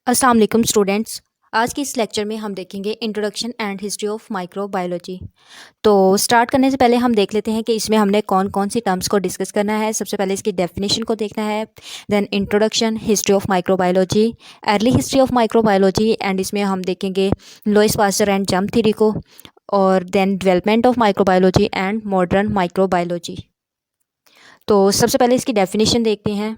अस्सलाम वालेकुम स्टूडेंट्स। आज की इस लेक्चर में हम देखेंगे introduction and history of microbiology. तो स्टार्ट करने से पहले हम देख लेते हैं कि इसमें हमने कौन कौन सी टर्म्स को डिस्कस करना है। सबसे पहले इसकी डेफिनेशन को देखना है, then introduction, history of microbiology, early history of microbiology and इसमें हम देखेंगे Louis Pasteur and germ theory को, और then development of microbiology and modern microbiology. तो सबसे पहले इसकी डेफिनेशन देखते हैं।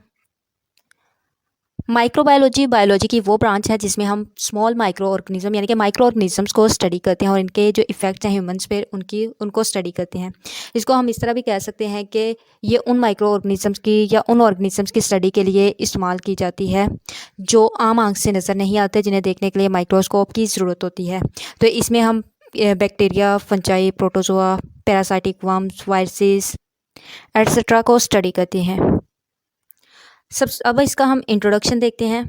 माइक्रोबायोलॉजी बायोलॉजी की वो ब्रांच है जिसमें हम स्मॉल माइक्रो ऑर्गेनिज्म यानी कि माइक्रो ऑर्गेनिजम्स को स्टडी करते हैं और इनके जो इफ़ेक्ट्स हैं ह्यूमंस पे उनको स्टडी करते हैं। इसको हम इस तरह भी कह सकते हैं कि ये उन माइक्रो ऑर्गेनिजम्स की या उन ऑर्गेनिजम्स की स्टडी के लिए इस्तेमाल की जाती है जो आम आंख से नज़र नहीं आते, जिन्हें देखने के लिए माइक्रोस्कोप की ज़रूरत होती है। तो इसमें हम bacteria, fungi, protozoa, parasitic worms, viruses etcetera को स्टडी करते हैं। अब इसका हम इंट्रोडक्शन देखते हैं।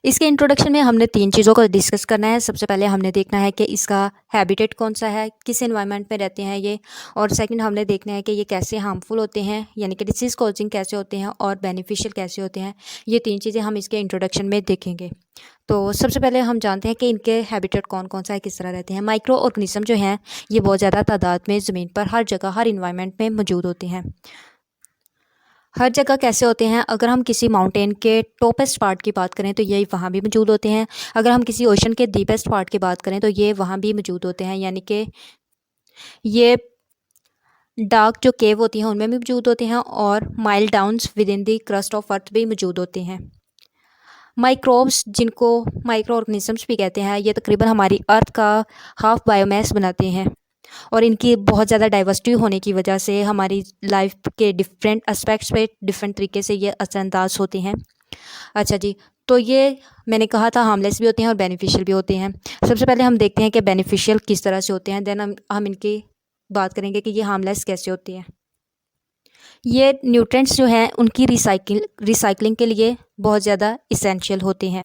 इसके इंट्रोडक्शन में हमने 3 चीज़ों को डिस्कस करना है। सबसे पहले हमने देखना है कि इसका हैबिटेट कौन सा है, किस एनवायरनमेंट में रहते हैं ये, और सेकंड हमने देखना है कि ये कैसे हार्मफुल होते हैं यानी कि डिसीज़ कॉजिंग कैसे होते हैं और बेनिफिशियल कैसे होते हैं। ये 3 चीज़ें हम इसके इंट्रोडक्शन में देखेंगे। तो सबसे पहले हम जानते हैं कि इनके हैबिटेट कौन कौन सा है, किस तरह रहते हैं। माइक्रो ऑर्गेनिज्म जो हैं ये बहुत ज़्यादा तादाद में ज़मीन पर हर जगह, हर इन्वायरमेंट में मौजूद होते हैं। हर जगह कैसे होते हैं, अगर हम किसी माउंटेन के टॉपेस्ट पार्ट की बात करें तो ये वहाँ भी मौजूद होते हैं। अगर हम किसी ओशन के डीपेस्ट पार्ट की बात करें तो ये वहाँ भी मौजूद होते हैं, यानी कि ये डार्क जो केव होती हैं उनमें भी मौजूद होते हैं और mile downs with in the crust of earth भी मौजूद होते हैं। माइक्रोब्स, जिनको माइक्रो ऑर्गेनिजम्स भी कहते हैं, ये तकरीबन हमारी अर्थ का हाफ बायोमास बनाते हैं और इनकी बहुत ज़्यादा डाइवर्सिटी होने की वजह से हमारी लाइफ के डिफरेंट एस्पेक्ट्स पे डिफरेंट तरीके से ये असरअंदाज होते हैं। अच्छा जी, तो ये मैंने कहा था हार्मलेस भी होते हैं और बेनिफिशियल भी होते हैं। सबसे पहले हम देखते हैं कि बेनिफिशियल किस तरह से होते हैं, देन हम इनकी बात करेंगे कि ये हार्मलेस कैसे होते हैं। ये न्यूट्रिएंट्स जो हैं उनकी रिसाइकलिंग के लिए बहुत ज़्यादा इसेंशियल होते हैं।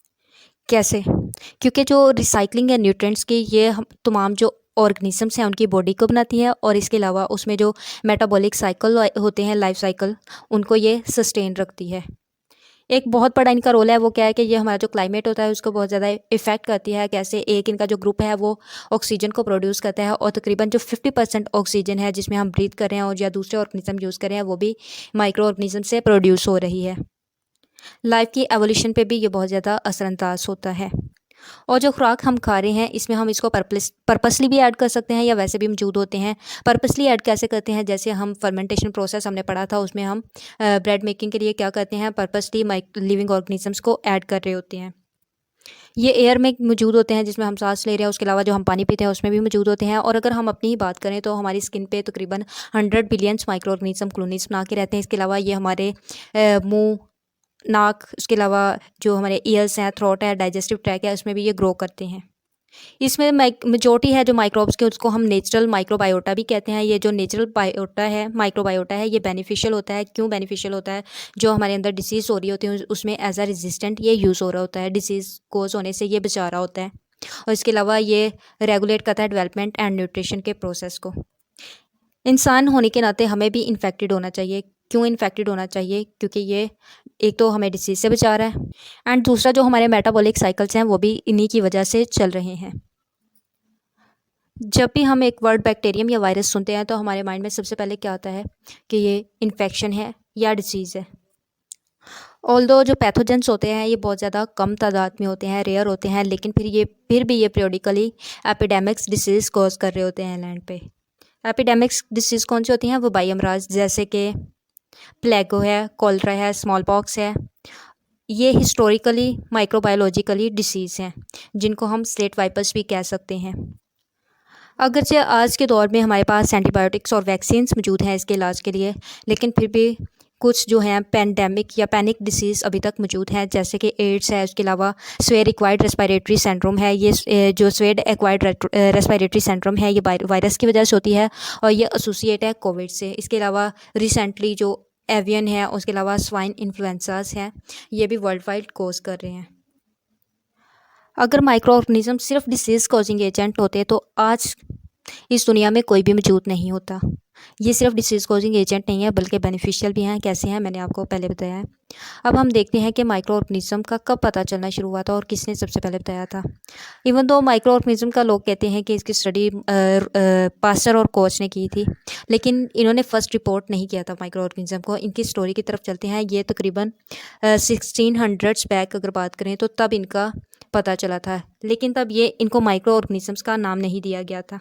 कैसे? क्योंकि जो रिसाइकलिंग है न्यूट्रिएंट्स की, ये हम तमाम जो ऑर्गेनिजम्स हैं उनकी बॉडी को बनाती है और इसके अलावा उसमें जो मेटाबॉलिक साइकिल होते हैं, लाइफ साइकिल, उनको ये सस्टेन रखती है। एक बहुत बड़ा इनका रोल है, वो क्या है कि ये हमारा जो क्लाइमेट होता है उसको बहुत ज़्यादा इफ़ेक्ट करती है। कैसे? एक इनका जो ग्रुप है वो ऑक्सीजन को प्रोड्यूस करता है और तकरीबन जो 50% ऑक्सीजन है जिसमें हम ब्रीथ कर रहे हैं और या दूसरे ऑर्गेनिज्म यूज़ कर रहे हैं वो भी माइक्रो ऑर्गेनिज्म से प्रोड्यूस हो रही है। लाइफ की एवोल्यूशन पे भी ये बहुत ज़्यादा असरअंदाज होता है। और जो खुराक हम खा रहे हैं इसमें हम इसको पर्पसली भी ऐड कर सकते हैं या वैसे भी मौजूद होते हैं। पर्पसली ऐड कैसे करते हैं? जैसे हम फर्मेंटेशन प्रोसेस हमने पढ़ा था, उसमें हम ब्रेड मेकिंग के लिए क्या करते हैं, पर्पसली लिविंग ऑर्गेनिजम्स को ऐड कर रहे होते हैं। ये एयर में मौजूद होते हैं जिसमें हम सांस ले रहे हैं, उसके अलावा जो हम पानी पीते हैं उसमें भी मौजूद होते हैं। और अगर हम अपनी ही बात करें तो हमारी स्किन पे तकरीबन 100 बिलियंस माइक्रो ऑर्गेनिज्म कॉलोनीज बना के रहते हैं। इसके अलावा ये हमारे मुंह, नाक, उसके अलावा जो हमारे ईयर्स हैं, थ्रोट है, डाइजेस्टिव ट्रैक है, उसमें भी ये ग्रो करते हैं। इसमें मेजॉरिटी है जो माइक्रोब्स के, उसको हम नेचुरल माइक्रोबायोटा भी कहते हैं। ये जो नेचुरल बायोटा है, माइक्रोबायोटा है, ये बेनिफिशियल होता है। क्यों बेनिफिशियल होता है? जो हमारे अंदर डिसीज़ हो रही होती है उसमें एज अ रेजिस्टेंट ये यूज़ हो रहा होता है, डिसीज़ कोज होने से ये बचा रहा होता है। और इसके अलावा ये रेगुलेट करता है डेवलपमेंट एंड न्यूट्रिशन के प्रोसेस को। इंसान होने के नाते हमें भी इन्फेक्टेड होना चाहिए। क्यों इन्फेक्टेड होना चाहिए? क्योंकि ये एक तो हमें डिसीज़ से बचा रहा है एंड दूसरा जो हमारे मेटाबॉलिक साइकिल्स हैं वो भी इन्हीं की वजह से चल रहे हैं। जब भी हम एक वर्ड बैक्टीरियम या वायरस सुनते हैं तो हमारे माइंड में सबसे पहले क्या आता है कि ये इन्फेक्शन है या डिसीज़ है। ऑल्दो जो पैथोजेंस होते हैं ये बहुत ज़्यादा कम तादाद में होते हैं, रेयर होते हैं, लेकिन फिर भी ये पीरियडिकली एपिडेमिक्स डिसीज़ कॉज कर रहे होते हैं लैंड पे। एपिडेमिक्स डिसीज़ कौन सी होती हैं? वो बायोमराज, जैसे कि प्लेगो है, कोलरा है, स्मॉल पॉक्स है। ये हिस्टोरिकली माइक्रोबायोलॉजिकली डिसीज़ हैं जिनको हम स्लेट वाइपर्स भी कह सकते हैं। अगरचे आज के दौर में हमारे पास एंटीबायोटिक्स और वैक्सीन्स मौजूद हैं इसके इलाज के लिए, लेकिन फिर भी कुछ जो हैं पैंडेमिक या पैनिक डिसीज़ अभी तक मौजूद हैं, जैसे कि एड्स है, उसके अलावा स्वेयर एक्वायर्ड रेस्पिरेटरी सिंड्रोम है। ये जो स्वेयर एक्वायर्ड रेस्पिरेटरी सिंड्रोम है ये वायरस की वजह से होती है और ये एसोसिएट है कोविड से। इसके अलावा रिसेंटली जो एवियन है, उसके अलावा स्वाइन इन्फ्लुएंजास हैं, ये भी वर्ल्ड वाइड कोज कर रहे हैं। अगर माइक्रो ऑर्गेनिज्म सिर्फ डिसीज़ कॉजिंग एजेंट होते तो आज इस दुनिया में कोई भी मौजूद नहीं होता। ये सिर्फ डिसीज़ कॉजिंग एजेंट नहीं है बल्कि बेनिफिशियल भी हैं। कैसे हैं मैंने आपको पहले बताया है। अब हम देखते हैं कि माइक्रो ऑर्गेनिज्म का कब पता चलना शुरू हुआ था और किसने सबसे पहले बताया था। इवन दो माइक्रो ऑर्गेनिज्म का लोग कहते हैं कि इसकी स्टडी पास्टर और कोच ने की थी, लेकिन इन्होंने फर्स्ट रिपोर्ट नहीं किया था माइक्रो ऑर्गेनिज्म को। इनकी स्टोरी की तरफ चलते हैं। ये तकरीबन 1600s बैक अगर बात करें तो तब इनका पता चला था, लेकिन तब ये इनको माइक्रो ऑर्गेनिजम्स का नाम नहीं दिया गया था।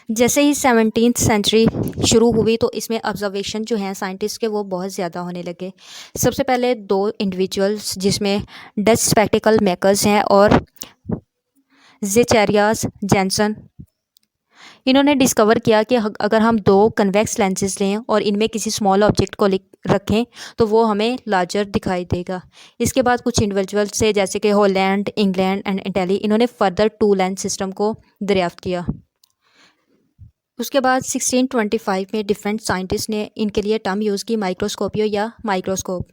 जैसे ही 17th सेंचुरी शुरू हुई तो इसमें ऑब्जर्वेशन जो हैं साइंटिस्ट के वो बहुत ज़्यादा होने लगे। सबसे पहले दो इंडिविजुअल्स जिसमें डच स्पेक्टिकल मेकर्स हैं और ज़ेचेरियास जेंसन, इन्होंने डिस्कवर किया कि अगर हम दो कन्वेक्स लेंसेज लें और इनमें किसी स्मॉल ऑब्जेक्ट को रखें तो वो हमें लार्जर दिखाई देगा। इसके बाद कुछ इंडिविजुअल्स से जैसे कि हॉलैंड, इंग्लैंड एंड इटली, इन्होंने फर्दर टू लेंस सिस्टम को दरियाफ्त किया। उसके बाद 1625 में डिफरेंट साइंटिस्ट ने इनके लिए टर्म यूज़ की माइक्रोस्कोपियो या माइक्रोस्कोप।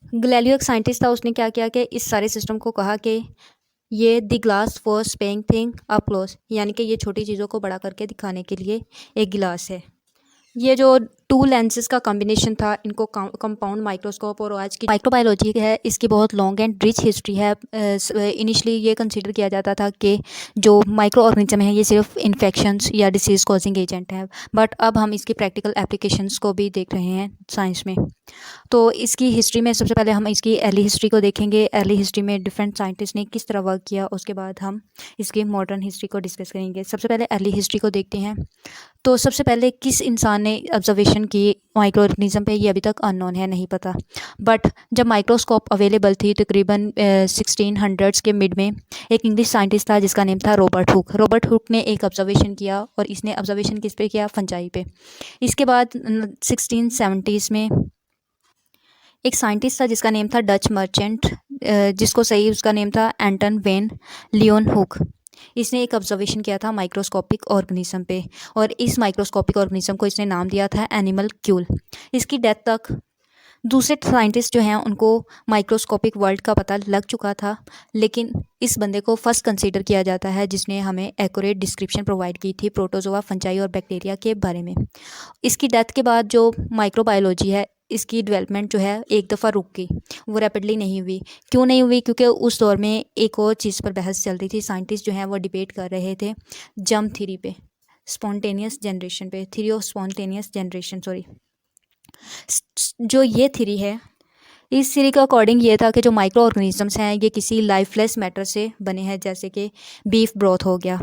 गैलीलियो एक साइंटिस्ट था, उसने क्या किया कि इस सारे सिस्टम को कहा कि ये the glass for spying thing up close, यानी कि ये छोटी चीज़ों को बड़ा करके दिखाने के लिए एक गिलास है। ये जो टू लेंसेज का कॉम्बिनेशन था, इनको कंपाउंड माइक्रोस्कोप और आज की माइक्रोबायोलॉजी है, इसकी बहुत लॉन्ग एंड रिच हिस्ट्री है। इनिशियली ये कंसीडर किया जाता था कि जो माइक्रो ऑर्गेनिज्म है ये सिर्फ इन्फेक्शंस या डिसीज़ कॉजिंग एजेंट है, बट अब हम इसकी प्रैक्टिकल एप्लीकेशंस को भी देख रहे हैं साइंस में। तो इसकी हिस्ट्री में सबसे पहले हम इसकी अर्ली हिस्ट्री को देखेंगे। अर्ली हिस्ट्री में डिफरेंट साइंटिस्ट ने किस तरह वर्क किया, उसके बाद हम इसकी मॉडर्न हिस्ट्री को डिस्कस करेंगे। सबसे पहले अर्ली हिस्ट्री को देखते हैं। तो सबसे पहले किस इंसान ने ऑब्जर्वेशन की माइक्रो ऑर्गेनिज्म पे, ये अभी तक अननोन है, नहीं पता। बट जब माइक्रोस्कोप अवेलेबल थी तकरीबन 1600s के मिड में, एक इंग्लिश साइंटिस्ट था जिसका नेम था रॉबर्ट हुक। रॉबर्ट हुक ने एक ऑब्जर्वेशन किया और इसने ऑब्जर्वेशन किस पे किया? फंजाई पे। इसके बाद 1670s में एक साइंटिस्ट था जिसका नेम था डच मर्चेंट, जिसको सही उसका नेम था एंटन वेन लियोन हुक। इसने एक ऑब्जर्वेशन किया था माइक्रोस्कोपिक ऑर्गेनिज्म पे और इस माइक्रोस्कोपिक ऑर्गेनिज्म को इसने नाम दिया था एनिमलक्यूल। इसकी डेथ तक दूसरे साइंटिस्ट जो हैं उनको माइक्रोस्कोपिक वर्ल्ड का पता लग चुका था, लेकिन इस बंदे को फर्स्ट कंसीडर किया जाता है जिसने हमें एक्यूरेट डिस्क्रिप्शन प्रोवाइड की थी प्रोटोजोआ, फंजाई और बैक्टीरिया के बारे में। इसकी डेथ के बाद जो माइक्रोबायोलॉजी है इसकी डेवलपमेंट जो है एक दफ़ा रुक गई, वो रैपिडली नहीं हुई। क्यों नहीं हुई? क्योंकि उस दौर में एक और चीज़ पर बहस चल रही थी। साइंटिस्ट जो हैं वो डिबेट कर रहे थे जर्म थ्योरी पे, स्पॉन्टेनियस जनरेशन पे, theory of spontaneous generation, sorry. जो ये थ्योरी है, इस थ्योरी के अकॉर्डिंग ये था कि जो माइक्रो ऑर्गेनिजम्स हैं ये किसी लाइफलेस मैटर से बने हैं, जैसे कि बीफ ब्रोथ हो गया।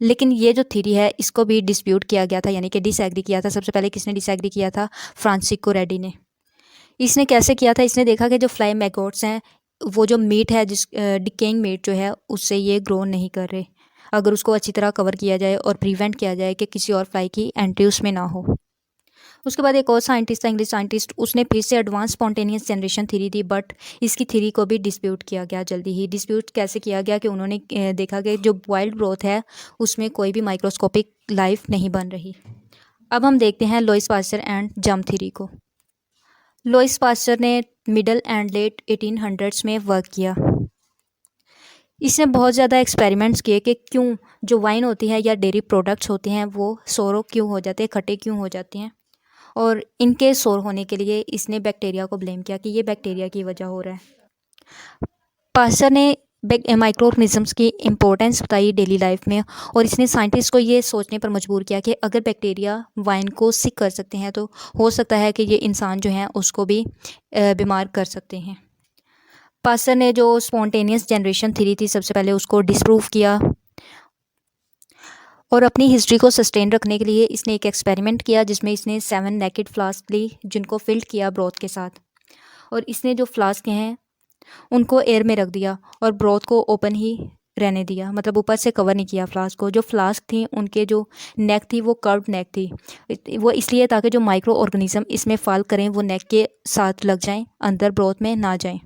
लेकिन ये जो थ्योरी है इसको भी डिस्प्यूट किया गया था, यानी कि डिसएग्री किया था। सबसे पहले किसने डिसएग्री किया था? फ्रांसिस्को रेड्डी ने। इसने कैसे किया था? इसने देखा कि जो फ्लाई मैगोट्स हैं वो जो मीट है, जिस डिकेइंग मीट जो है उससे ये ग्रो नहीं कर रहे, अगर उसको अच्छी तरह कवर किया जाए और प्रिवेंट किया जाए कि किसी और फ्लाई की एंट्री उसमें ना हो। उसके बाद एक और साइंटिस्ट था, इंग्लिश साइंटिस्ट, उसने फिर से advance spontaneous generation theory the, but इसकी थ्योरी को भी डिस्प्यूट किया गया जल्दी ही। डिस्प्यूट कैसे किया गया कि उन्होंने देखा कि जो वाइल्ड ग्रोथ है उसमें कोई भी माइक्रोस्कोपिक लाइफ नहीं बन रही। अब हम देखते हैं Lewis Pasteur and germ theory को। लुईस पास्चर ने मिडल एंड लेट 1800s में वर्क किया। इसने बहुत ज़्यादा एक्सपेरिमेंट्स किए कि क्यों जो वाइन होती है या डेयरी प्रोडक्ट्स होते हैं वो सोरो क्यों हो जाते हैं, खट्टे क्यों हो जाते हैं, और इनके सोर होने के लिए इसने बैक्टीरिया को ब्लेम किया कि ये बैक्टीरिया की वजह हो रहा है। पास्चर ने माइक्रो ऑर्गेनिजम्स की इम्पोर्टेंस बताई डेली लाइफ में, और इसने साइंटिस्ट को ये सोचने पर मजबूर किया कि अगर बैक्टीरिया वाइन को सिक कर सकते हैं तो हो सकता है कि ये इंसान जो है उसको भी बीमार कर सकते हैं। पास्चर ने जो स्पॉन्टेनियस जनरेशन थ्योरी थी सबसे पहले उसको डिस्प्रूव किया, और अपनी हिस्ट्री को सस्टेन रखने के लिए इसने एक एक्सपेरिमेंट किया जिसमें इसने 7 नेकेड फ्लास्क ली जिनको फिल्ड किया ब्रोथ के साथ, और इसने जो फ्लास्क हैं उनको एयर में रख दिया और ब्रोथ को ओपन ही रहने दिया, मतलब ऊपर से कवर नहीं किया फ्लास्क को। जो फ्लास्क थी उनके जो नेक थी वो कर्व्ड नेक थी, वो इसलिए ताकि जो माइक्रो ऑर्गेनिज्म इसमें फॉल करें वो नेक के साथ लग जाएं, अंदर ब्रोथ में ना जाएं।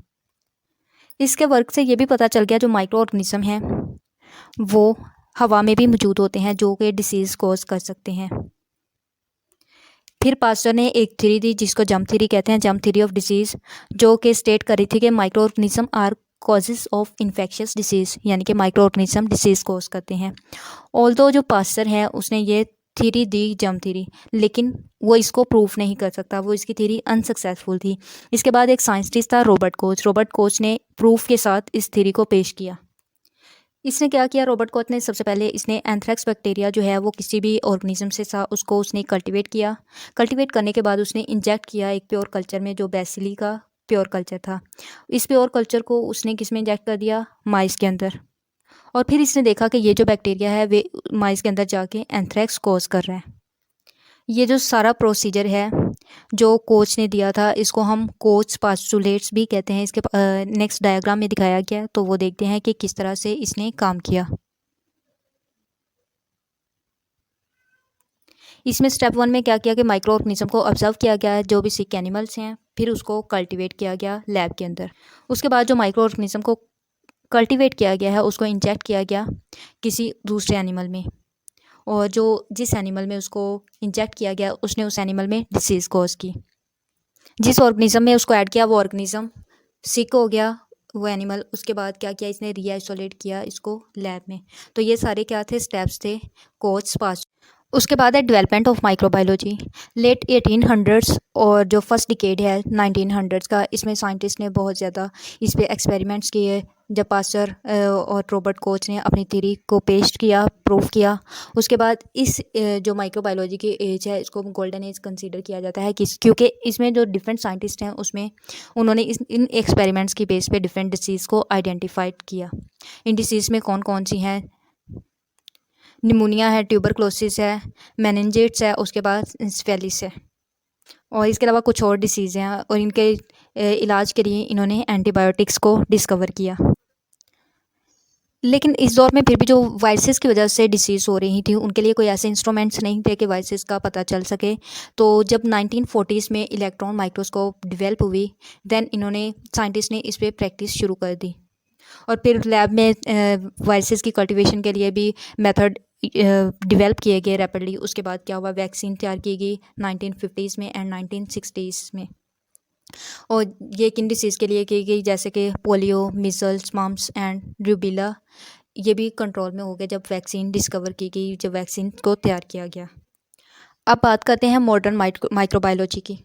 इसके वर्क से ये भी पता चल गया जो माइक्रो ऑर्गेनिज्म हैं वो हवा में भी मौजूद होते हैं जो कि डिसीज़ कॉज कर सकते हैं। फिर पास्चर ने एक थ्योरी दी जिसको जर्म थ्योरी कहते हैं, जर्म थ्योरी ऑफ डिसीज़, जो कि स्टेट कर रही थी कि microorganism are causes of infectious disease यानी कि माइक्रो ऑर्गेनिज्म डिसीज़ कॉज करते हैं। ऑल्दो जो पास्चर है उसने ये थ्योरी दी जर्म थ्योरी, लेकिन वो इसको प्रूफ नहीं कर सकता, वो इसकी थ्योरी अनसक्सेसफुल थी। इसके बाद एक साइंटिस्ट था रॉबर्ट कोच ने प्रूफ के साथ इस थ्योरी को पेश किया। इसने क्या किया, रॉबर्ट कोच ने सबसे पहले इसने एंथ्रेक्स बैक्टीरिया जो है वो किसी भी ऑर्गेनिज्म से था उसको उसने कल्टीवेट किया। कल्टीवेट करने के बाद उसने इंजेक्ट किया एक प्योर कल्चर में जो बेसिली का प्योर कल्चर था। इस प्योर कल्चर को उसने किस में इंजेक्ट कर दिया, माइस के अंदर। और फिर इसने देखा कि ये जो बैक्टीरिया है वे माइस के अंदर जाके एंथ्रेक्स कॉज कर रहा है। ये जो सारा प्रोसीजर है जो कोच ने दिया था इसको हम कोच पास्टुलेट्स भी कहते हैं। इसके नेक्स्ट डायग्राम में दिखाया गया है, तो वो देखते हैं कि किस तरह से इसने काम किया। इसमें स्टेप 1 में क्या किया कि माइक्रो ऑर्गेनिज्म को ऑब्जर्व किया गया है जो भी सिक एनिमल्स हैं, फिर उसको कल्टीवेट किया गया लैब के अंदर। उसके बाद जो माइक्रो ऑर्गेनिज्म को कल्टीवेट किया गया है उसको इंजेक्ट किया गया किसी दूसरे एनिमल में, और जो जिस एनिमल में उसको इंजेक्ट किया गया उसने उस एनिमल में डिसीज़ कॉज की। जिस ऑर्गेनिज्म में उसको ऐड किया वो ऑर्गेनिज्म सिक हो गया वो एनिमल। उसके बाद क्या किया, इसने रीआइसोलेट किया इसको लैब में। तो ये सारे क्या थे, स्टेप्स थे कोच पास। उसके बाद है development of microbiology late 1800s और जो फर्स्ट डिकेड है 1900s का, इसमें साइंटिस्ट ने बहुत ज़्यादा इस पे एक्सपेरिमेंट्स किए। जब पास्चर और रॉबर्ट कोच ने अपनी थ्योरी को पेश किया, प्रूव किया, उसके बाद इस जो माइक्रोबायोलॉजी की एज है इसको गोल्डन एज कंसीडर किया जाता है क्योंकि इसमें जो डिफरेंट साइंटिस्ट हैं उसमें उन्होंने इन एक्सपेरिमेंट्स की बेस पे डिफरेंट डिसीज़ को आइडेंटिफाइड किया। इन डिसीज़ में कौन कौन सी हैं, निमोनिया है, ट्यूबरक्लोसिस है, मेनिंजाइटिस है, उसके बाद सिफिलिस है, और इसके अलावा कुछ और डिसीज़ हैं, और इनके इलाज के लिए इन्होंने एंटीबायोटिक्स को डिस्कवर किया। लेकिन इस दौर में फिर भी जो वायरसेस की वजह से डिसीज़ हो रही थी उनके लिए कोई ऐसे इंस्ट्रूमेंट्स नहीं थे कि वायरसेस का पता चल सके। तो जब 1940s में इलेक्ट्रॉन माइक्रोस्कोप डेवलप हुई, देन इन्होंने साइंटिस्ट ने इस पर प्रैक्टिस शुरू कर दी, और फिर लैब में वायरसेस की कल्टीवेशन के लिए भी मेथड डेवलप किए गए रैपिडली। उसके बाद क्या हुआ, वैक्सीन तैयार की गई 1950s में एंड 1960s में, और ये किन डिसीज़ के लिए की गई, जैसे कि polio, measles, mumps and rubella, ये भी कंट्रोल में हो गए जब वैक्सीन डिस्कवर की गई, जब वैक्सीन को तैयार किया गया। अब बात करते हैं मॉडर्न माइक्रोबायोलॉजी की।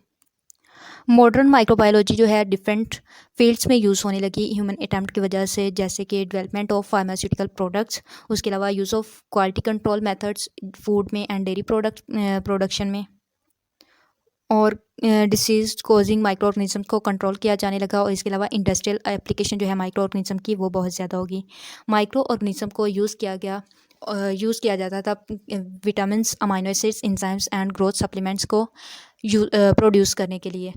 मॉडर्न माइक्रोबायोलॉजी जो है डिफरेंट फील्ड्स में यूज़ होने लगी ह्यूमन अटैम्प्ट की वजह से, जैसे कि डेवलपमेंट ऑफ फार्मास्यूटिकल प्रोडक्ट्स, उसके अलावा use of quality control methods food में एंड डेयरी प्रोडक्शन में, और डिसीज़ कॉजिंग माइक्रो ऑर्गेनिज्म को कंट्रोल किया जाने लगा। और इसके अलावा इंडस्ट्रियल एप्लीकेशन जो है माइक्रो ऑर्गेनिज्म की वो बहुत ज़्यादा होगी। माइक्रो ऑर्गेनिज्म को यूज़ किया जाता था vitamins, amino acids, enzymes and growth supplements को प्रोड्यूस करने के लिए।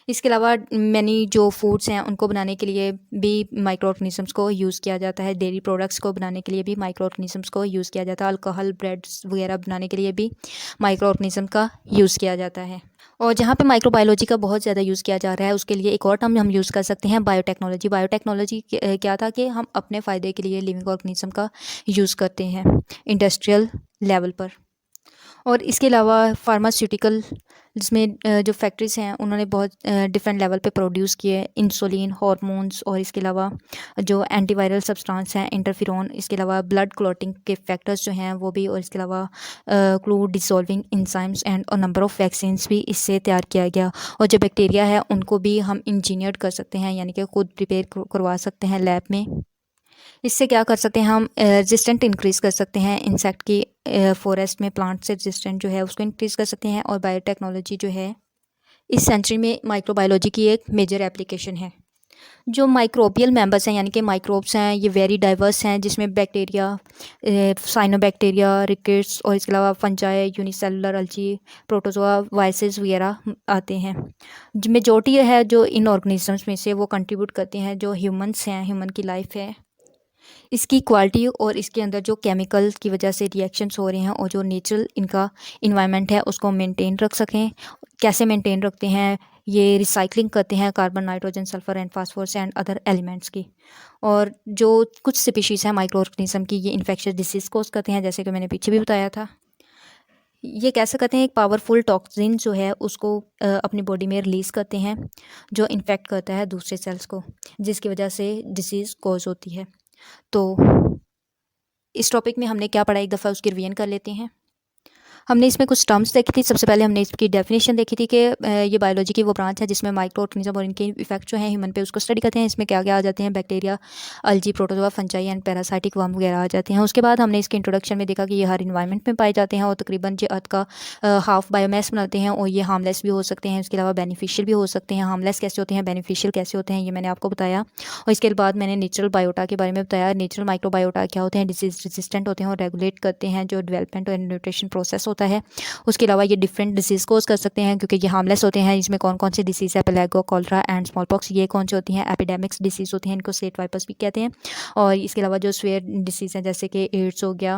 इसके अलावा मैनी जो फूड्स हैं उनको बनाने के लिए भी माइक्रो ऑर्गेनिजम्स को यूज़ किया जाता है। डेयरी प्रोडक्ट्स को बनाने के लिए भी माइक्रो ऑर्गेनिजम्स को यूज़ किया जाता है। अल्कोहल, ब्रेड्स वगैरह बनाने के लिए भी माइक्रो ऑर्गेनिज्म का यूज़ किया जाता है। और जहाँ पे माइक्रोबायोलॉजी का बहुत ज़्यादा यूज़ किया जा रहा है उसके लिए एक और टर्म हम यूज़ कर सकते हैं, बायोटेक्नोलॉजी। बायोटेक्नोलॉजी क्या था कि हम अपने फ़ायदे के लिए लिविंग ऑर्गेनिज्म का यूज़ करते हैं इंडस्ट्रियल लेवल पर। और इसके अलावा फार्मास्यूटिकल जिसमें जो फैक्ट्रीज़ हैं उन्होंने बहुत डिफरेंट लेवल पे प्रोड्यूस किए इंसुलिन, हार्मोन्स, और इसके अलावा जो एंटीवायरल सब्सटेंस हैं इंटरफेरॉन, इसके अलावा ब्लड क्लॉटिंग के फैक्टर्स जो हैं वो भी, और इसके अलावा clue dissolving enzymes and number of vaccines भी इससे तैयार किया गया। और जो बैक्टीरिया है उनको भी हम इंजीनियर्ड कर सकते हैं, यानी कि खुद प्रिपेयर करवा सकते हैं लैब में। इससे क्या कर सकते हैं, हम रेजिस्टेंट इंक्रीज़ कर सकते हैं इंसेक्ट की, फॉरेस्ट में प्लांट से रेजिस्टेंट जो है उसको इंक्रीज़ कर सकते हैं। और बायोटेक्नोलॉजी जो है इस सेंचुरी में माइक्रोबायोलॉजी की एक मेजर एप्लीकेशन है। जो माइक्रोबियल मेंबर्स हैं यानी कि माइक्रोब्स हैं ये वेरी डाइवर्स हैं, जिसमें बैक्टीरिया, साइनोबैक्टीरिया, रिकेट्स, और इसके अलावा फंजाई, यूनिसेलुलर अल्जी, प्रोटोजोआ, वायरसेस वगैरह आते हैं। जो मेजॉरिटी है जो इन ऑर्गेनिजम्स में से वो कंट्रीब्यूट करते हैं जो ह्यूमंस हैं, ह्यूमन की लाइफ है, इसकी क्वालिटी और इसके अंदर जो केमिकल की वजह से रिएक्शंस हो रहे हैं और जो नेचुरल इनका इन्वायरमेंट है उसको मेंटेन रख सकें। कैसे मेंटेन रखते हैं, ये रिसाइकलिंग करते हैं carbon, nitrogen, sulphur and phosphorus and other elements की। और जो कुछ स्पीशीज़ हैं माइक्रो ऑर्गेनिज्म की ये इन्फेक्शियस डिसीज़ कोज करते हैं, जैसे कि मैंने पीछे भी बताया था। ये कैसे करते हैं, एक पावरफुल टॉक्सिन जो है उसको अपनी बॉडी में रिलीज़ करते हैं, जो इन्फेक्ट करता है दूसरे सेल्स को, जिसकी वजह से डिसीज़ कॉज होती है। तो इस टॉपिक में हमने क्या पढ़ा, एक दफ़ा उसकी रिवीजन कर लेते हैं। हमने इसमें कुछ टर्म्स देखी थी। सबसे पहले हमने इसकी डेफिनेशन देखी थी कि ये बायोलॉजी की वो ब्रांच है जिसमें माइक्रो ऑर्गेनिज्म और इनके इफेक्ट जो हैं ह्यूमन पे उसको स्टडी करते हैं। इसमें क्या क्या आ जाते हैं, bacteria, अलजी, protozoa, fungi and parasitic worm वगैरह आ जाते हैं। उसके बाद हमने इसके इंट्रोडक्शन में देखा कि ये हर इन्वायरमेंट में पाए जाते हैं और तकरीबन ये अर्थ का हाफ बायोमास बनाते हैं और ये हार्मलेस भी हो सकते हैं, इसके अलावा बेनिफिशियल भी हो सकते हैं। हार्मलेस कैसे होते हैं, बेनिफिशियल कैसे होते हैं, ये मैंने आपको बताया। और इसके बाद मैंने नेचुरल बायोटा के बारे में बताया। नेचुरल माइक्रोबायोटा क्या होते हैं, डिजीज रेजिस्टेंट होते हैं और रेगुलेट करते हैं जो डेवलपमेंट और न्यूट्रिशन प्रोसेस होता है। उसके अलावा ये डिफरेंट डिसीज़ कोज कर सकते हैं क्योंकि ये हार्मलेस होते हैं। इसमें कौन कौन सी डिसीज़ है, पेलेगो, कॉलरा एंड स्मॉल पॉक्स, ये कौन सी होती हैं, एपिडेमिक्स डिसीज़ होती हैं, इनको स्लेट वाइपर्स भी कहते हैं। और इसके अलावा जो स्वेयर डिसीज़ हैं जैसे कि एड्स हो गया,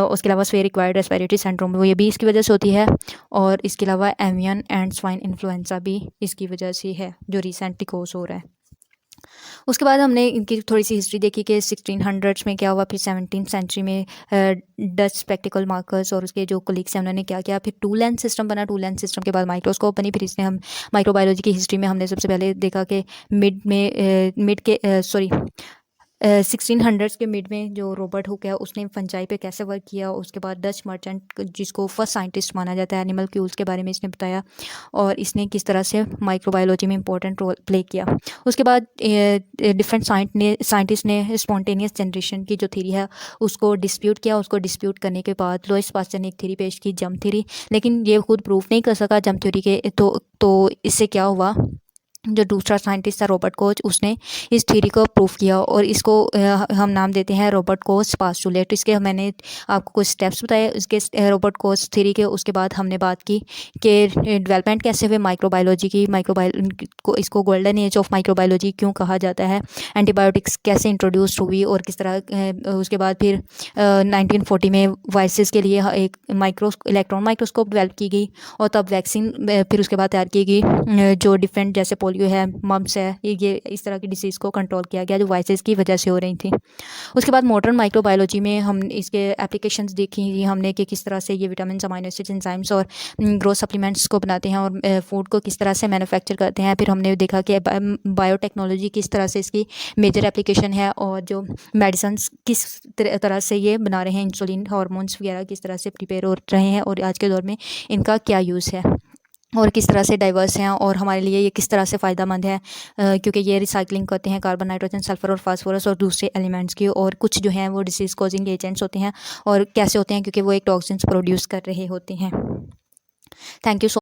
उसके अलावा स्वेयर एक्वायर्ड रेस्पिरेटरी सिंड्रोम, वो ये भी इसकी वजह से होती है। और इसके अलावा एवियन एंड स्वाइन इन्फ्लुएंजा भी इसकी वजह से है जो रिसेंटली कोज हो रहा है। उसके बाद हमने इनकी थोड़ी सी हिस्ट्री देखी कि 1600s में क्या हुआ, फिर 17th सेंचुरी में डच स्पेक्टिकल मार्कर्स और उसके जो कोलिग्स हैं उन्होंने क्या किया, फिर टू लेंस सिस्टम बना, टू लेंस सिस्टम के बाद माइक्रोस्कोप बनी। फिर इसने हम माइक्रोबायोलॉजी की हिस्ट्री में हमने सबसे पहले देखा कि मिड के 1600s के मिड में जो रॉबर्ट हुक है उसने फंजाई पे कैसे वर्क किया। उसके बाद डच मर्चेंट जिसको फर्स्ट साइंटिस्ट माना जाता है एनिमल क्यूल्स के बारे में इसने बताया और इसने किस तरह से माइक्रोबायोलॉजी में इंपॉर्टेंट रोल प्ले किया। उसके बाद डिफरेंट साइंटिस्ट ने स्पॉन्टेनियस जनरेशन की जो थ्योरी है उसको डिस्प्यूट किया। उसको डिस्प्यूट करने के बाद लुईस पास्चर ने एक थ्योरी पेश की, जर्म थ्योरी, लेकिन ये खुद प्रूफ नहीं कर सका जर्म थ्योरी के। तो इससे क्या हुआ, जो दूसरा साइंटिस्ट था रॉबर्ट कोच, उसने इस थ्योरी को प्रूफ किया और इसको हम नाम देते हैं रॉबर्ट कोच पास्टुलेट। इसके मैंने आपको कुछ स्टेप्स बताए इसके रॉबर्ट कोच थ्योरी के। उसके बाद हमने बात की कि डेवलपमेंट कैसे हुए माइक्रोबायोलॉजी की, इसको गोल्डन एज ऑफ माइक्रोबायोलॉजी क्यों कहा जाता है, एंटीबायोटिक्स कैसे इंट्रोड्यूस हुई और किस तरह। उसके बाद फिर 1940 में वायरसेस के लिए एक इलेक्ट्रॉन माइक्रोस्कोप डेवलप की गई और तब वैक्सीन फिर उसके बाद तैयार की गई जो डिफरेंट जैसे पोलियो है, मम्स है, ये इस तरह की डिसीज़ को कंट्रोल किया गया जो वायरसेस की वजह से हो रही थी। उसके बाद मॉडर्न माइक्रोबायोलॉजी में हम इसके एप्लीकेशंस देखी हमने कि किस तरह से ये विटामिन, अमाइनो एसिड्स, एंजाइम्स और ग्रोथ सप्लीमेंट्स को बनाते हैं और फूड को किस तरह से मैन्युफैक्चर करते हैं। फिर हमने देखा कि बायोटेक्नोलॉजी किस तरह से इसकी मेजर एप्लीकेशन है और जो मेडिसिन किस तरह से ये बना रहे हैं, इंसुलिन, हार्मोन्स वगैरह किस तरह से प्रिपेयर हो रहे हैं और आज के दौर में इनका क्या यूज़ है और किस तरह से डाइवर्स हैं और हमारे लिए ये किस तरह से फ़ायदेमंद है क्योंकि ये रिसाइकलिंग करते हैं कार्बन, नाइट्रोजन, सल्फर और फास्फोरस और दूसरे एलिमेंट्स की। और कुछ जो हैं वो डिसीज़ कॉजिंग एजेंट्स होते हैं और कैसे होते हैं, क्योंकि वो एक टॉक्सिन्स प्रोड्यूस कर रहे होते हैं। Thank you so